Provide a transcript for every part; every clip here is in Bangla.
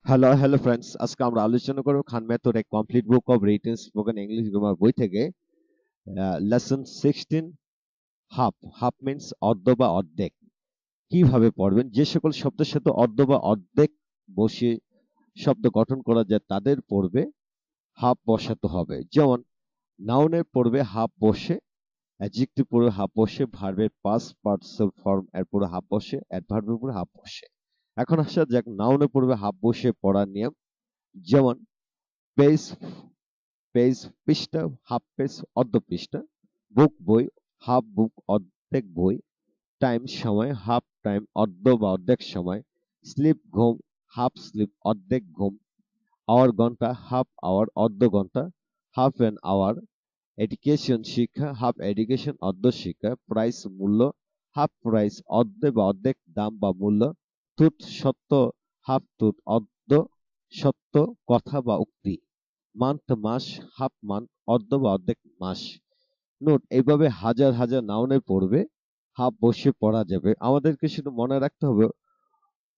হ্যালো ফ্রেন্ডস, আজকে আমরা আলোচনা করব Khan method a complete book of written spoken English grammar বই থেকে লেসন 16 হাফ। হাফ মিন্স অর্ধ বা অর্ধেক। কিভাবে পড়বেন? যে সকল শব্দের সাথে অর্ধ বা অর্ধেক বসিয়ে শব্দ গঠন করা যায় তাদের পড়বে হাফ বসাতে হবে। যেমন নাউনের পড়বে হাফ বসে, অ্যাডজেক্টিভ পড়বে হাফ বসে, ভার্বের পাস্ট পার্টিসিপল ফর্ম এর পরে হাফ বসে, অ্যাডভার্বের পরে হাফ বসে। এখন আসা যাক নাউনে পড়বে হাফ বসে পড়ার নিয়ম। যেমন পেজ পেজ পৃষ্ঠা, হাফ পেজ অর্ধ পৃষ্ঠা, বুক বই, হাফ বুক অর্ধেক বই, টাইম সময়, হাফ টাইম অর্ধ বা অর্ধেক সময়, স্লিপ ঘুম, হাফ স্লিপ অর্ধেক ঘুম, আওয়ার ঘন্টা, হাফ আওয়ার অর্ধ ঘন্টা, হাফ অ্যান আওয়ার, এডুকেশন শিক্ষা, হাফ এডুকেশন অর্ধ শিক্ষা, প্রাইস মূল্য, হাফ প্রাইস অর্ধ বা অর্ধেক দাম বা মূল্য, ট্রুথ সত্য, হাফ ট্রুথ অর্ধ সত্য কথা বা উক্তি, মান্থ মাস, হাফ মান্থ অর্ধ বা অর্ধেক মাস। নোট, এইভাবে হাজার হাজার নাউনে পড়বে হাফ বসে পড়া যাবে। আমাদেরকে শুধু মনে রাখতে হবে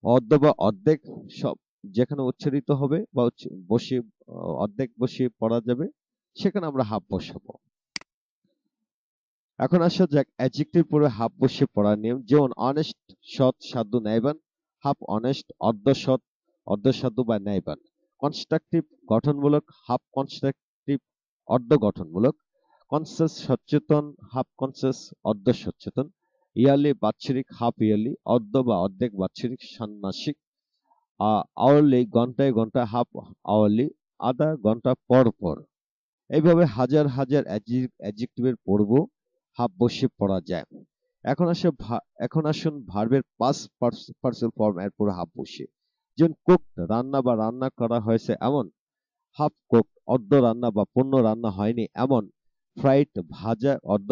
অর্ধ বা অর্ধেক সব যেখানে উচ্চারিত হবে বা বসে অর্ধেক বসিয়ে পড়া যাবে সেখানে আমরা হাফ বসাবো। এখন আসা যাক অ্যাডজেক্টিভ পরে হাফ বসিয়ে পড়ার নিয়ম। যেমন অনেস্ট সৎ সাধু ন্যায়বান, হাফ অনেস্ট অর্ধ সাধু বা ন্যায়বান। কনস্ট্রাকটিভ গঠনমূলক, হাফ কনস্ট্রাকটিভ অর্ধ গঠনমূলক। কনসিয়াস সচেতন, হাফ কনসিয়াস অর্ধ সচেতন। ইয়ারলি বাৎসরিক, হাফ ইয়ারলি অর্ধ বা অর্ধেক বাৎসরিক ষান্মাসিক। আওয়ারলি ঘন্টায় ঘন্টা, হাফ আওয়ারলি আধা ঘন্টা পর পর। এইভাবে হাজার হাজার অ্যাডজেক্টিভের পড়ব হাফ বসিয়ে পড়া যায়। এখন আসুন ভার্বের পাস্ট পার্সিয়াল ফর্ম এর পরে হাফ বসিয়ে। যেমন কুকড রান্না বা রান্না করা হয়েছে এমন, হাফ কুকড অর্ধ রান্না বা পূর্ণ রান্না হয়নি এমন। ফ্রাইড ভাজা অর্ধ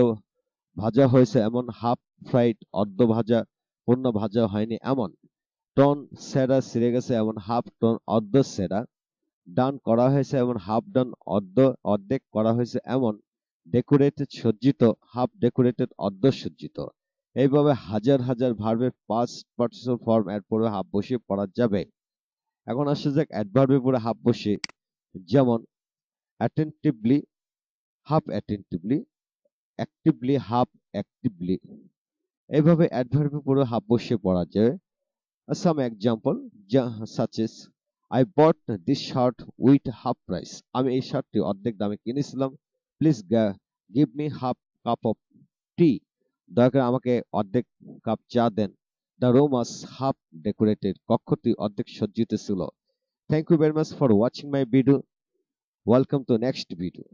ভাজা হয়েছে এমন, হাফ ফ্রাইড অর্ধ ভাজা পূর্ণ ভাজা হয়নি এমন। টন সেরা ছিঁড়ে গেছে এমন, হাফ টন অর্ধ সেরা। ডান করা হয়েছে এমন, হাফ ডান অর্ধেক করা হয়েছে এমন। ডেকোরেটেড সজ্জিত, হাফ ডেকোরেটেড অর্ধ সজ্জিত। এইভাবে হাজার হাজার ভার্বের পাস্ট পার্টিসিপল ফর্ম এর পরে হাফ বসিয়ে পড়া যাবে। এখন আসা যাক অ্যাডভার্বের পরে হাফ বসিয়ে। যেমন attentively, half attentively, actively, half actively. এইভাবে অ্যাডভার্বের পরে হাফ বসিয়ে পড়া যায়। Some example, such as I bought this shirt with half price. আমি এই শার্টটি অর্ধেক দামে কিনেছিলাম। Please give me half cup of tea. দয়া করে আমাকে অর্ধেক কাপ চা দেন। The room was half decorated. কক্ষটি অর্ধেক সজ্জিত ছিল। Thank you very much for watching my video. Welcome to next video.